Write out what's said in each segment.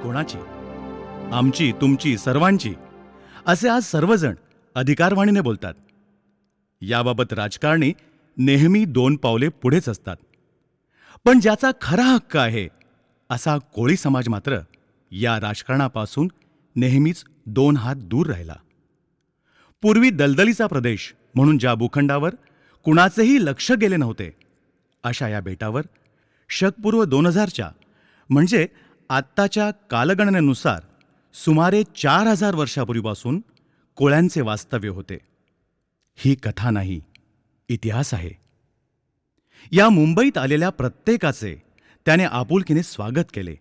कोणाची, आमची तुमची सर्वांची, असे आज सर्वजण अधिकारवाणीने बोलतात. याबाबत राजकारणी नेहमी 2 पावले पुढेच असतात. पण ज्याचा खरा हक्क आहे असा कोळी समाज मात्र या राजकारणापासून नेहमीच 2 हात दूर राहिला. पूर्वी दलदलीचा प्रदेश म्हणून ज्या भूखंडावर कुणाचेही लक्ष गेले नव्हते, अशा या बेटावर शकपूर्व 2000च्या म्हणजे आत्ताच्या कालगणनेनुसार सुमारे 4000 वर्षापूर्वीपासून कोळ्यांचे वास्तव्य होते. ही कथा नाही, इतिहास आहे. या मुंबईत आलेल्या प्रत्येकाचे त्याने आपुलकीने स्वागत केले.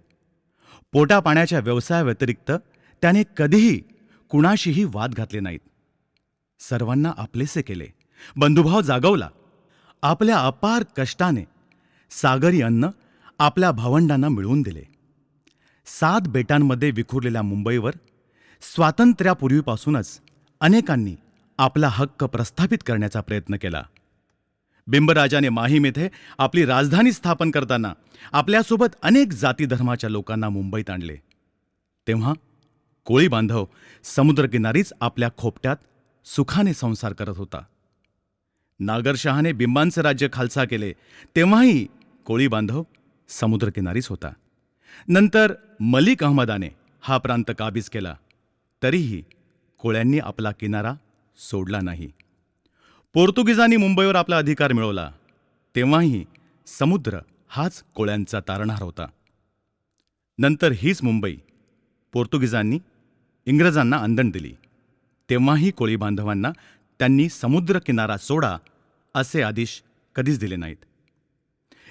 पोटापाण्याच्या व्यवसायाव्यतिरिक्त त्याने कधीही कुणाशीही वाद घातले नाहीत. सर्वांना आपलेसे केले, बंधुभाव जागवला. आपल्या अपार कष्टाने सागरी अन्न आपल्या भावंडांना मिळवून दिले. 7 बेटांमध्ये विखुरलेल्या मुंबईवर स्वातंत्र्यापूर्वीपासूनच अनेकांनी आपला हक्क प्रस्थापित करण्याचा प्रयत्न केला. बिंबराजाने माहीम येथे आपली राजधानी स्थापन करताना आपल्यासोबत अनेक जाती धर्माच्या लोकांना मुंबईत आणले. तेव्हा कोळी बांधव समुद्रकिनारीच आपल्या खोपट्यात सुखाने संसार करत होता. नागरशहाने बिंबांचे राज्य खालसा केले तेव्हाही कोळी बांधव समुद्रकिनारीच होता. नंतर मलिक अहमदाने हा प्रांत काबीज केला, तरीही कोळ्यांनी आपला किनारा सोडला नाही. पोर्तुगीजांनी मुंबईवर आपला अधिकार मिळवला तेव्हाही समुद्र हाच कोळ्यांचा तारणहार होता. नंतर हीच मुंबई पोर्तुगीजांनी इंग्रजांना आंदण दिली, तेव्हाही कोळी बांधवांना त्यांनी समुद्र किनारा सोडा असे आदेश कधीच दिले नाहीत.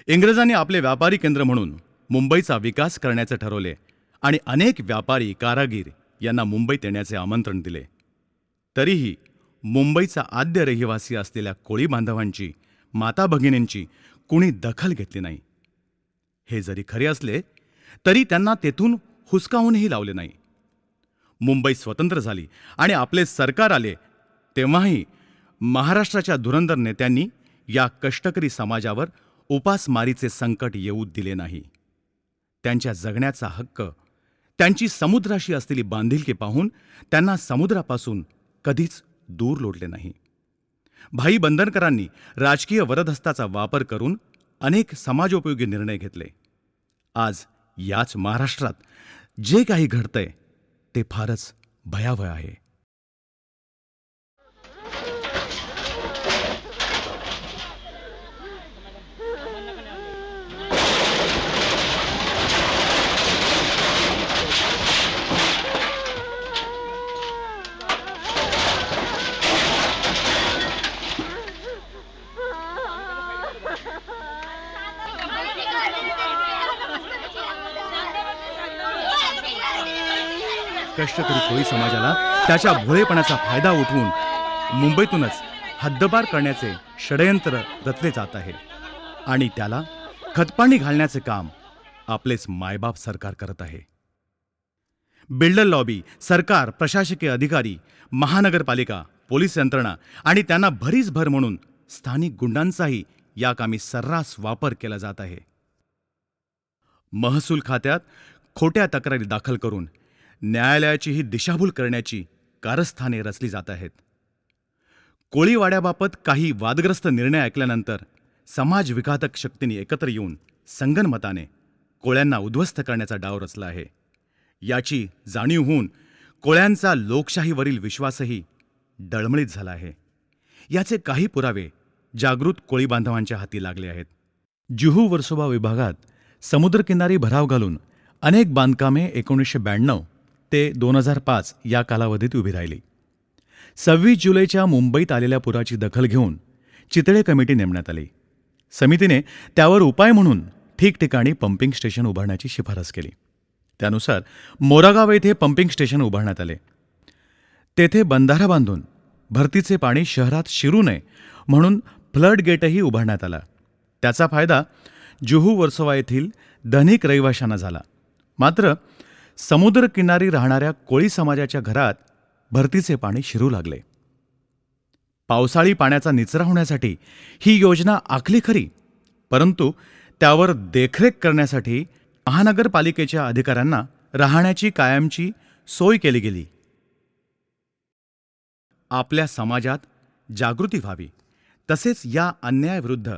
इंग्रजांनी आपले व्यापारी केंद्र म्हणून मुंबईचा विकास करण्याचे ठरवले आणि अनेक व्यापारी कारागीर यांना मुंबईत येण्याचे आमंत्रण दिले. तरीही मुंबईचा आद्य रहिवासी असलेल्या कोळी बांधवांची, माता भगिनींची कुणी दखल घेतली नाही. हे जरी खरे असले तरी त्यांना तेथून हुसकावूनही लावले नाही. मुंबई स्वतंत्र झाली आणि आपले सरकार आले तेव्हाही महाराष्ट्राच्या धुरंधर नेत्यांनी या कष्टकरी समाजावर उपासमारीचे संकट येऊ दिले नाही. त्यांच्या जगण्याचा हक्क, त्यांची समुद्राशी असलेली बांधिलकी पाहून त्यांना समुद्रापासून कधीच दूर लोटले नाही. भाई बंधनकरांनी राजकीय वरदहस्ताचा वापर करून अनेक समाजोपयोगी निर्णय घेतले. आज याच महाराष्ट्रात जे काही घडतंय ते फारच भयावह आहे. कष्टकरी कोळी समाजाला त्याच्या भोळेपणाचा फायदा उठवून मुंबईतूनच हद्दपार करण्याचे षडयंत्र रचले जात आहे आणि त्याला खतपाणी घालण्याचे काम आपलेच मायबाप सरकार करत आहे. बिल्डर लॉबी, सरकार, प्रशासकीय अधिकारी, महानगरपालिका, पोलीस यंत्रणा आणि त्यांना भरीस भर म्हणून स्थानिक गुंडांचाही या कामी सर्रास वापर केला जात आहे. महसूल खात्यात खोट्या तक्रारी दाखल करून न्यायालयाचीही दिशाभूल करण्याची कारस्थाने रचली जात आहेत. कोळीवाड्याबाबत काही वादग्रस्त निर्णय ऐकल्यानंतर समाजविघातक शक्तींनी एकत्र येऊन संगनमताने कोळ्यांना उद्ध्वस्त करण्याचा डाव रचला आहे. याची जाणीव होऊन कोळ्यांचा लोकशाहीवरील विश्वासही डळमळीत झाला आहे. याचे काही पुरावे जागृत कोळी बांधवांच्या हाती लागले आहेत. जुहू वर्सोवा विभागात समुद्रकिनारी भराव घालून अनेक बांधकामे 1992 ते 2005 या कालावधीत उभी राहिली. 26 जुलैच्या मुंबईत आलेल्या पुराची दखल घेऊन चितळे कमिटी नेमण्यात आली. समितीने त्यावर उपाय म्हणून ठिकठिकाणी पंपिंग स्टेशन उभारण्याची शिफारस केली. त्यानुसार मोरागाव येथे पंपिंग स्टेशन उभारण्यात आले. तेथे बंधारा बांधून भरतीचे पाणी शहरात शिरू नये म्हणून फ्लड गेटही उभारण्यात आला. त्याचा फायदा जुहू वर्सोवा येथील धनिक रहिवाशांना झाला. मात्र समुद्रकिनारी राहणाऱ्या कोळी समाजाच्या घरात भरतीचे पाणी शिरू लागले. पावसाळी पाण्याचा निचरा होण्यासाठी ही योजना आखली खरी, परंतु त्यावर देखरेख करण्यासाठी महानगरपालिकेच्या अधिकाऱ्यांना राहण्याची कायमची सोय केली गेली. आपल्या समाजात जागृती व्हावी, तसेच या अन्यायाविरुद्ध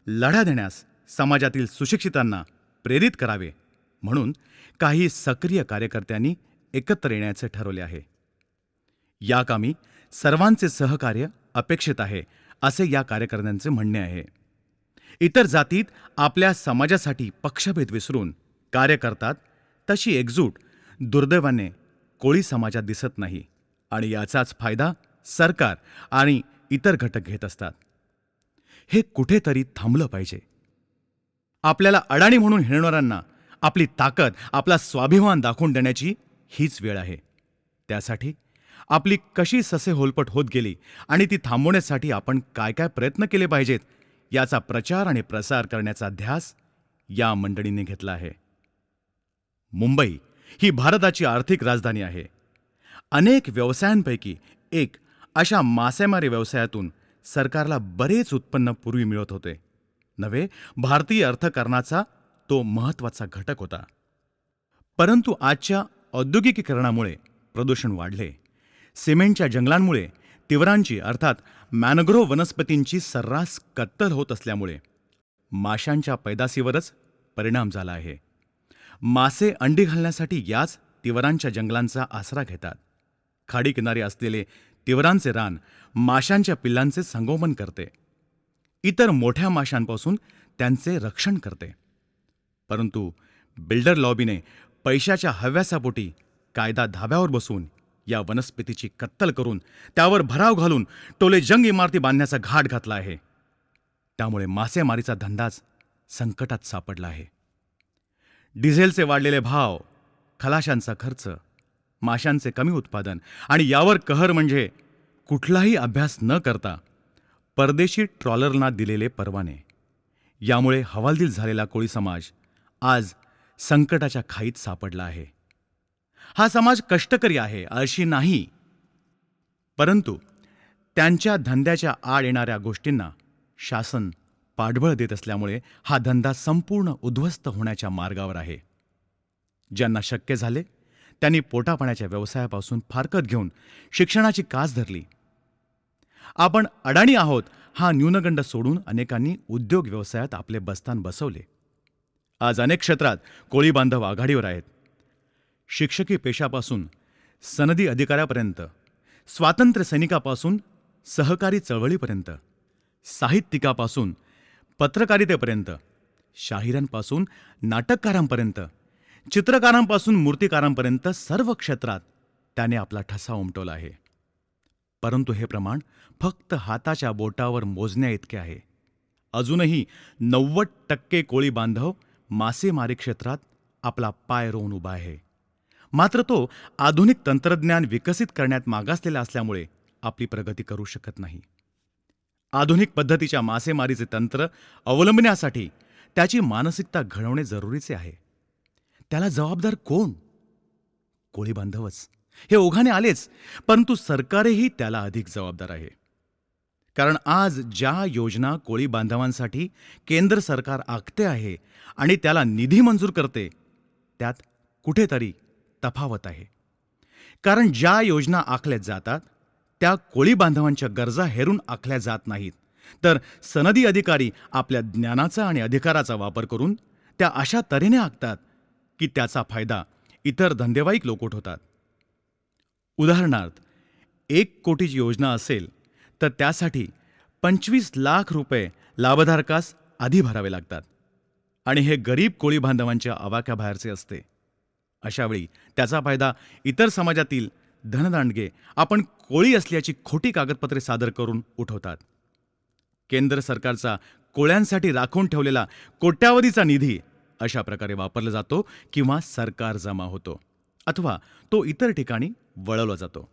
लढा देण्यास समाजातील सुशिक्षितांना प्रेरित करावे म्हणून काही सक्रिय कार्यकर्त्यांनी एकत्र येण्याचे ठरवले आहे. या कामी सर्वांचे सहकार्य अपेक्षित आहे असे या कार्यकर्त्यांचे म्हणणे आहे. इतर जातीत आपल्या समाजासाठी पक्षभेद विसरून कार्य करतात तशी एकजूट दुर्दैवाने कोळी समाजात दिसत नाही आणि याचाच फायदा सरकार आणि इतर घटक घेत असतात. हे कुठेतरी थांबलं पाहिजे. आपल्याला अडाणी म्हणून हिणवणाऱ्यांना आपली ताकद, आपला स्वाभिमान दाखवून देण्याची हीच वेळ आहे. त्यासाठी आपली कशी ससे होलपट होत गेली आणि ती थांबवण्यासाठी आपण काय काय प्रयत्न केले पाहिजेत याचा प्रचार आणि प्रसार करण्याचा ध्यास या मंडळींनी घेतला आहे. मुंबई ही भारताची आर्थिक राजधानी आहे. अनेक व्यवसायांपैकी एक अशा मासेमारी व्यवसायातून सरकारला बरेच उत्पन्न पूर्वी मिळत होते नव्हे. भारतीय अर्थकारणाचा तो महत्त्वाचा घटक होता. परंतु आजच्या औद्योगिकीकरणामुळे प्रदूषण वाढले. सिमेंटच्या जंगलांमुळे तिवरांची अर्थात मॅनग्रोव्ह वनस्पतींची सर्रास कत्तल होत असल्यामुळे माशांच्या पैदासीवरच परिणाम झाला आहे. मासे अंडी घालण्यासाठी याच तिवरांच्या जंगलांचा आसरा घेतात. खाडीकिनारी असलेले तिवरांचे रान माशांच्या पिल्लांचे संगोपन करते, इतर मोठ्या माशांपासून त्यांचे रक्षण करते. परंतु बिल्डर लॉबीने पैशाच्या हव्यासापोटी कायदा धाब्यावर बसवून या वनस्पतीची कत्तल करून त्यावर भराव घालून टोले जंग इमारती बांधण्याचा घाट घातला आहे. त्यामुळे मासेमारीचा धंदाच संकटात सापडला आहे. डिझेलचे वाढलेले भाव, खलाशांचा खर्च, माशांचे कमी उत्पादन आणि यावर कहर म्हणजे कुठलाही अभ्यास न करता परदेशी ट्रॉलरना दिलेले परवाने, यामुळे हवालदिल झालेला कोळी समाज आज संकटाच्या खाईत सापडला आहे. हा समाज कष्टकरी आहे अशी नाही, परंतु त्यांच्या धंद्याच्या आड येणाऱ्या गोष्टींना शासन पाठबळ देत असल्यामुळे हा धंदा संपूर्ण उद्ध्वस्त होण्याच्या मार्गावर आहे. ज्यांना शक्य झाले त्यांनी पोटापाण्याच्या व्यवसायापासून फारकत घेऊन शिक्षणाची कास धरली. आपण अडाणी आहोत हा न्यूनगंड सोडून अनेकांनी उद्योग व्यवसायात आपले बस्तान बसवले. आज अनेक क्षेत्रात कोळी बांधव आघाडीवर आहेत. शिक्षकी पेशापासून सनदी अधिकाऱ्यापर्यंत, स्वातंत्र्य सैनिकापासून सहकारी चळवळीपर्यंत, साहित्यिकापासून पत्रकारितेपर्यंत, शाहिरांपासून नाटककारांपर्यंत, चित्रकारांपासून मूर्तिकारांपर्यंत सर्व क्षेत्रात त्याने आपला ठसा उमटवला आहे. परंतु हे प्रमाण फक्त हाताच्या बोटावर मोजण्या इतके आहे. अजूनही 90% कोळी बांधव मासेमारी क्षेत्रात आपला पाय रोवून उभा आहे. मात्र तो आधुनिक तंत्रज्ञान विकसित करण्यात मागासलेला असल्यामुळे आपली प्रगती करू शकत नाही. आधुनिक पद्धतीच्या मासेमारीचे तंत्र अवलंबण्यासाठी त्याची मानसिकता घडवणे जरुरीचे आहे. त्याला जबाबदार कोण? कोळी बांधवच. हे ओघाने आलेच, परंतु सरकारही त्याला अधिक जबाबदार आहे. कारण आज ज्या योजना कोळी बांधवांसाठी केंद्र सरकार आखते आहे आणि त्याला निधी मंजूर करते, त्यात कुठेतरी तफावत आहे. कारण ज्या योजना आखल्या जातात त्या कोळी बांधवांच्या गरजा हेरून आखल्या जात नाहीत, तर सनदी अधिकारी आपल्या ज्ञानाचा आणि अधिकाराचा वापर करून त्या अशा तऱ्हेने आखतात की त्याचा फायदा इतर धंदेवाईक लोक उठवतात. उदाहरणार्थ, 1 कोटीची योजना असेल तर त्यासाठी 25 लाख रुपये लाभधारकास आधी भरावे लागतात आणि हे गरीब कोळी बांधवांच्या आवाक्याबाहेरचे असते. अशावेळी त्याचा फायदा इतर समाजातील धनदांडगे आपण कोळी असल्याची खोटी कागदपत्रे सादर करून उठवतात. केंद्र सरकारचा कोळ्यांसाठी राखून ठेवलेला कोट्यावधीचा निधी अशा प्रकारे वापरला जातो किंवा सरकार जमा होतो अथवा तो इतर ठिकाणी वळवला जातो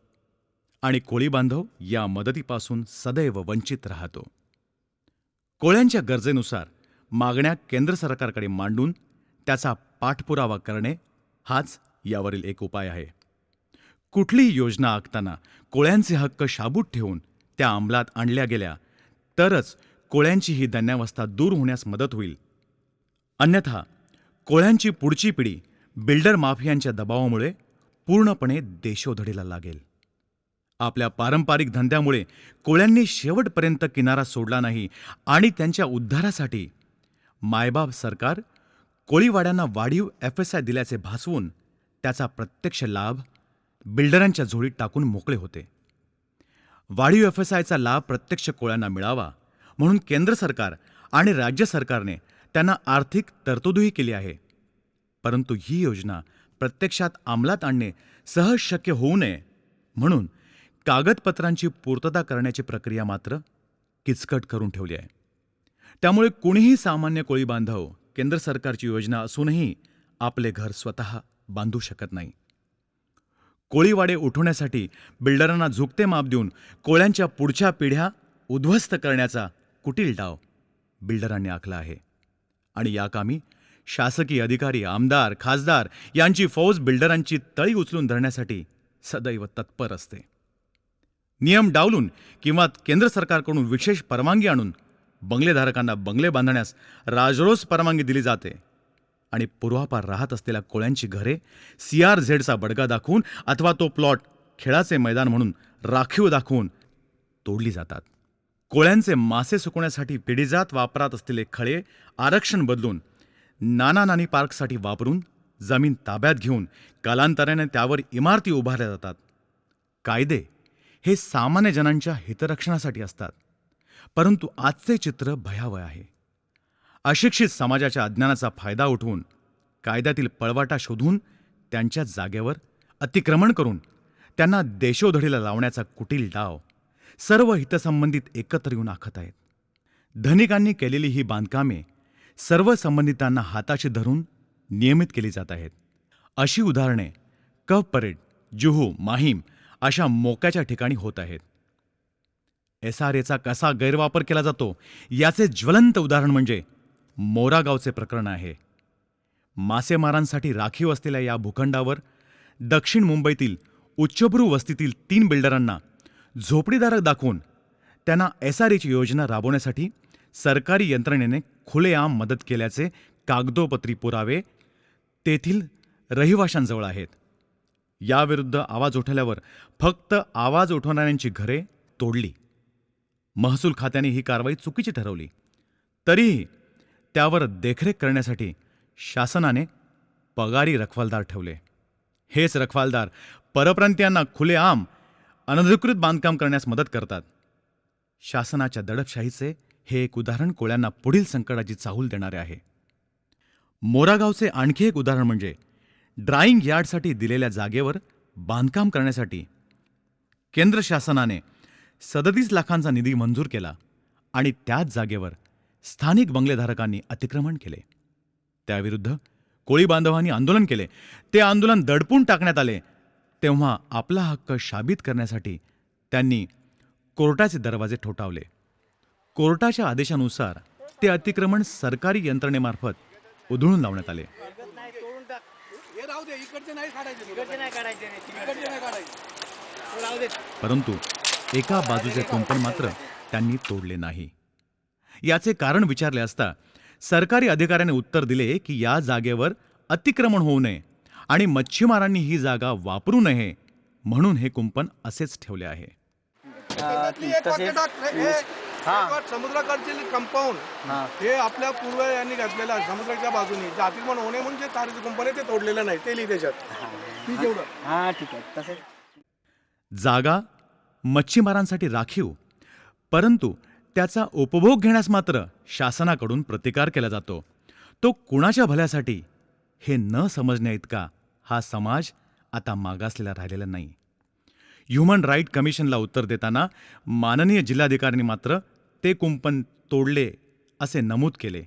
आणि कोळी बांधव या मदतीपासून सदैव वंचित राहतो. कोळ्यांच्या गरजेनुसार मागण्या केंद्र सरकारकडे मांडून त्याचा पाठपुरावा करणे हाच यावरील एक उपाय आहे. कुठलीही योजना आखताना कोळ्यांचे हक्क शाबूत ठेवून त्या अंमलात आणल्या गेल्या तरच कोळ्यांची ही दैन्यावस्था दूर होण्यास मदत होईल. अन्यथा कोळ्यांची पुढची पिढी बिल्डर माफियांच्या दबावामुळे पूर्णपणे देशोधडीला लागेल. आपल्या पारंपरिक धंद्यामुळे कोळ्यांनी शेवटपर्यंत किनारा सोडला नाही आणि त्यांच्या उद्धारासाठी मायबाप सरकार कोळीवाड्यांना वाढीव FSI दिल्याचे भासवून त्याचा प्रत्यक्ष लाभ बिल्डरांच्या झोळीत टाकून मोकळे होते. वाढीव FSIचा लाभ प्रत्यक्ष कोळ्यांना मिळावा म्हणून केंद्र सरकार आणि राज्य सरकारने त्यांना आर्थिक तरतूदही केली आहे. परंतु ही योजना प्रत्यक्षात अंमलात आणणे सहज शक्य होऊ नये म्हणून कागदपत्रांची पूर्तता करण्याची प्रक्रिया मात्र किचकट करून ठेवली आहे. त्यामुळे कुणीही सामान्य कोळी बांधव केंद्र सरकारची योजना असूनही आपले घर स्वतः बांधू शकत नाही. कोळीवाडे उठवण्यासाठी बिल्डरांना झुकते माप देऊन कोळ्यांच्या पुढच्या पिढ्या उद्ध्वस्त करण्याचा कुटील डाव बिल्डरांनी आखला आहे आणि या कामी शासकीय अधिकारी, आमदार, खासदार यांची फौज बिल्डरांची तळी उचलून धरण्यासाठी सदैव तत्पर असते. नियम डावलून किंवा केंद्र सरकारकडून विशेष परवानगी आणून बंगलेधारकांना बंगले बांधण्यास राजरोस परवानगी दिली जाते आणि पूर्वापार राहत असलेल्या कोळ्यांची घरे CRZचा बडगा दाखवून अथवा तो प्लॉट खेळाचे मैदान म्हणून राखीव दाखवून तोडली जातात. कोळ्यांचे मासे सुकवण्यासाठी पिढीजात वापरात असलेले खळे आरक्षण बदलून नाना पार्कसाठी वापरून जमीन ताब्यात घेऊन कालांतराने त्यावर इमारती उभारल्या जातात. कायदे हे सामान्य जनांच्या हितरक्षणासाठी असतात, परंतु आजचे चित्र भयावह आहे. अशिक्षित समाजाच्या अज्ञानाचा फायदा उठवून कायद्यातील पळवाटा शोधून त्यांच्या जागेवर अतिक्रमण करून त्यांना देशोधडीला लावण्याचा कुटील डाव सर्व हितसंबंधित एकत्र येऊन आखत आहेत. धनिकांनी केलेली ही बांधकामे सर्व संबंधितांना हाताशी धरून नियमित केली जात आहेत. अशी उदाहरणे कफ परेड, जुहू, माहीम अशा मोक्याच्या ठिकाणी होत आहेत. SRAचा कसा गैरवापर केला जातो याचे ज्वलंत उदाहरण म्हणजे मोरागावचे प्रकरण आहे. मासेमारांसाठी राखीव असलेल्या या भूखंडावर दक्षिण मुंबईतील उच्चभ्रू वस्तीतील 3 बिल्डरांना झोपडीधारक दाखवून त्यांना SRAची योजना राबवण्यासाठी सरकारी यंत्रणेने खुलेआम मदत केल्याचे कागदोपत्री पुरावे तेथील रहिवाशांजवळ आहेत. याविरुद्ध आवाज उठवल्यावर फक्त आवाज उठवणाऱ्यांची घरे तोडली. महसूल खात्याने ही कारवाई चुकीची ठरवली. तरीही त्यावर देखरेख करण्यासाठी शासनाने पगारी रखवालदार ठेवले. हेच रखवालदार परप्रांतीयांना खुलेआम अनधिकृत बांधकाम करण्यास मदत करतात. शासनाच्या दडपशाहीचे हे एक उदाहरण कोळ्यांना पुढील संकटाची चाहूल देणारे आहे. मोरागावचे आणखी एक उदाहरण म्हणजे ड्राईंग यार्डसाठी दिलेल्या जागेवर बांधकाम करण्यासाठी केंद्र शासनाने 37 लाखांचा निधी मंजूर केला आणि त्याच जागेवर स्थानिक बंगलेधारकांनी अतिक्रमण केले. त्याविरुद्ध कोळी बांधवांनी आंदोलन केले. ते आंदोलन दडपून टाकण्यात आले. तेव्हा आपला हक्क साबित करण्यासाठी त्यांनी कोर्टाचे दरवाजे ठोठावले. कोर्टाच्या आदेशानुसार ते अतिक्रमण सरकारी यंत्रणेमार्फत उधळून लावण्यात आले. परंतु एका बाजूचे कुंपण मात्र त्यांनी तोडले नाही. याचे कारण विचारले असता सरकारी अधिकाऱ्याने उत्तर दिले की या जागेवर अतिक्रमण होऊ नये आणि मच्छीमारांनी ही जागा वापरू नये म्हणून हे कुंपण असेच ठेवले आहे. समुद्राकडचे कंपाऊंड हे आपल्या पूर्वजांनी घातलेलं आहे. समुद्राच्या बाजूने जे अतिक्रमण होणे म्हणजे तारेचे कुंपण आहे ते तोडलेलं नाही, ते लिहि त्याच्यात. ठीक आहे तसे जागा मच्छीमारांसाठी राखीव, परंतु त्याचा उपभोग घेण्यास मात्र शासनाकडून प्रतिकार केला जातो. तो कुणाच्या भल्यासाठी हे न समजण्या इतका हा समाज आता मागासलेला राहिलेला नाही. ह्युमन राईट कमिशनला उत्तर देताना माननीय जिल्हाधिकाऱ्यांनी मात्र ते कुंपण तोडले असे नमूद केले.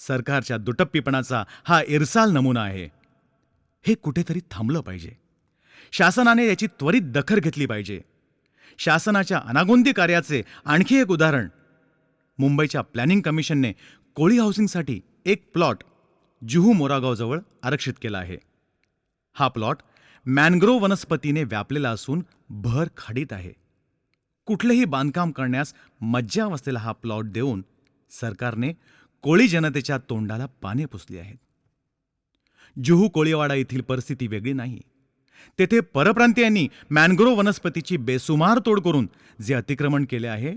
सरकारच्या दुटप्पीपणाचा हा इरसाल नमुना आहे. हे कुठेतरी थांबलं पाहिजे. शासनाने याची त्वरित दखल घेतली पाहिजे. शासनाच्या अनागोंदी कार्याचे आणखी एक उदाहरण मुंबईच्या प्लॅनिंग कमिशनने कोळी हाऊसिंगसाठी एक प्लॉट जुहू मोरागावजवळ आरक्षित केला आहे. हा प्लॉट मॅनग्रोव्ह वनस्पतीने व्यापलेला असून भर खाडीत आहे. कुठलेही बांधकाम करण्यास मज्जाव असलेला हा प्लॉट देऊन सरकारने कोळी जनतेच्या तोंडाला पाने पुसली आहेत. जुहू कोळीवाडा येथील परिस्थिती वेगळी नाही. तेथे परप्रांतीयांनी मॅनग्रोव्ह वनस्पतीची बेसुमार तोड करून जे अतिक्रमण केले आहे,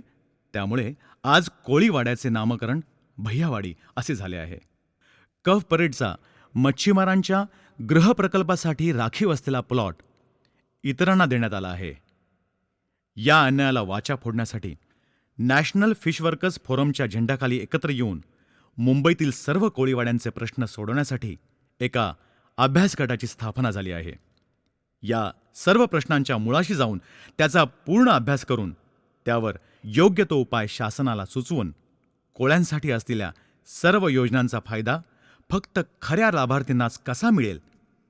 त्यामुळे आज कोळीवाड्याचे नामकरण भैयावाडी असे झाले आहे. कफ परेडचा मच्छीमारांच्या गृहप्रकल्पासाठी राखीव असलेला प्लॉट इतरांना देण्यात आला आहे. या अन्यायाला वाचा फोडण्यासाठी नॅशनल फिश वर्कर्स फोरमच्या झेंड्याखाली एकत्र येऊन मुंबईतील सर्व कोळीवाड्यांचे प्रश्न सोडवण्यासाठी एका अभ्यास गटाची स्थापना झाली आहे. या सर्व प्रश्नांच्या मुळाशी जाऊन त्याचा पूर्ण अभ्यास करून त्यावर योग्य तो उपाय शासनाला सुचवून कोळ्यांसाठी असलेल्या सर्व योजनांचा फायदा फक्त खऱ्या लाभार्थींनाच कसा मिळेल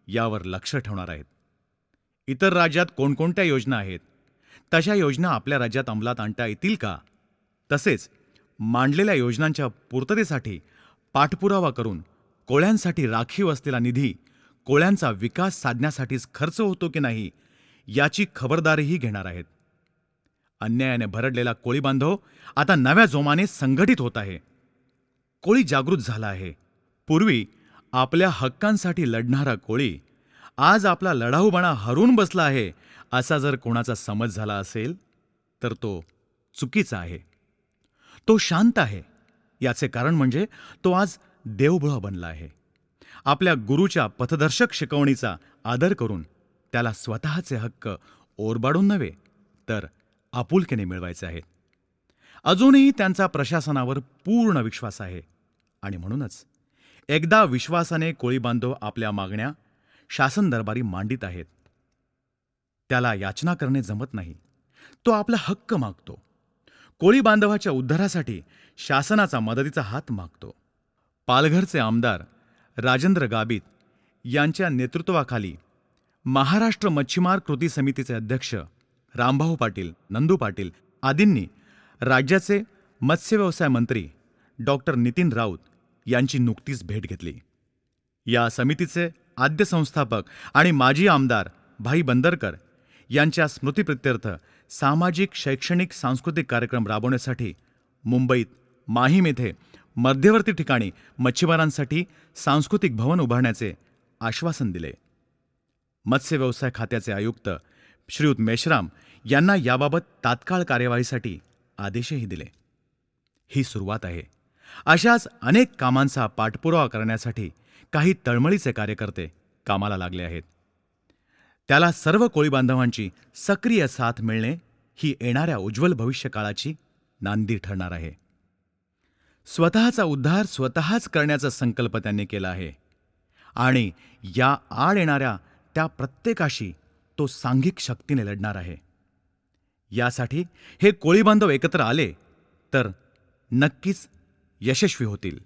यावर लक्ष ठेवणार आहेत. इतर राज्यात कोणकोणत्या योजना आहेत, तशा योजना आपल्या राज्यात अंमलात आणता येतील का, तसेच मांडलेल्या योजनांच्या पूर्ततेसाठी पाठपुरावा करून कोळ्यांसाठी राखीव असलेला निधी कोळ्यांचा विकास साधण्यासाठीच खर्च होतो की नाही याची खबरदारीही घेणार आहेत. अन्यायाने भरडलेला कोळी बांधव आता नव्या जोमाने संघटित होत आहे. कोळी जागृत झाला आहे. पूर्वी आपल्या हक्कांसाठी लढणारा कोळी आज आपला लढाऊपणा हरून बसला आहे असा जर कोणाचा समज झाला असेल तर तो चुकीचा आहे. तो शांत आहे. याचे कारण म्हणजे तो आज देवभुळा बनला आहे. आपल्या गुरुच्या पथदर्शक शिकवणीचा आदर करून त्याला स्वतःचे हक्क ओरबाडून नव्हे तर आपुलकीने मिळवायचे आहेत. अजूनही त्यांचा प्रशासनावर पूर्ण विश्वास आहे आणि म्हणूनच एकदा विश्वासाने कोळी बांधव आपल्या मागण्या शासन दरबारी मांडित आहेत. त्याला याचना करणे जमत नाही. तो आपला हक्क मागतो. कोळी बांधवाच्या उद्धारासाठी शासनाचा मदतीचा हात मागतो. पालघरचे आमदार राजेंद्र गाबित यांच्या नेतृत्वाखाली महाराष्ट्र मच्छीमार कृती समितीचे अध्यक्ष रामभाऊ पाटील, नंदू पाटील आदींनी राज्याचे मत्स्यव्यवसाय मंत्री डॉक्टर नितीन राऊत यांची नुकतीच भेट घेतली. या समितीचे आद्य संस्थापक आणि माजी आमदार भाई बंदरकर यांच्या स्मृतिप्रित्यर्थ सामाजिक, शैक्षणिक, सांस्कृतिक कार्यक्रम राबवण्यासाठी मुंबईत माहीम येथे मध्यवर्ती ठिकाणी मच्छीमारांसाठी सांस्कृतिक भवन उभारण्याचे आश्वासन दिले. मत्स्य व्यवसाय खात्याचे आयुक्त श्रीयुत मेश्राम यांना याबाबत तात्काळ कार्यवाहीसाठी आदेशही दिले. ही सुरुवात आहे. अशाच अनेक कामांचा पाठपुरावा करण्यासाठी काही तळमळीचे कार्यकर्ते कामाला लागले आहेत. त्याला सर्व कोळी बांधवांची सक्रिय साथ मिळणे ही येणाऱ्या उज्ज्वल भविष्यकाळाची नांदी ठरणार आहे. स्वतःचा उद्धार स्वतःच करण्याचा संकल्प त्यांनी केला आहे आणि या आड येणाऱ्या त्या प्रत्येकाशी तो सांघिक शक्तीने लढणार आहे. यासाठी हे कोळी बांधव एकत्र आले तर नक्कीच यशस्वी होतील.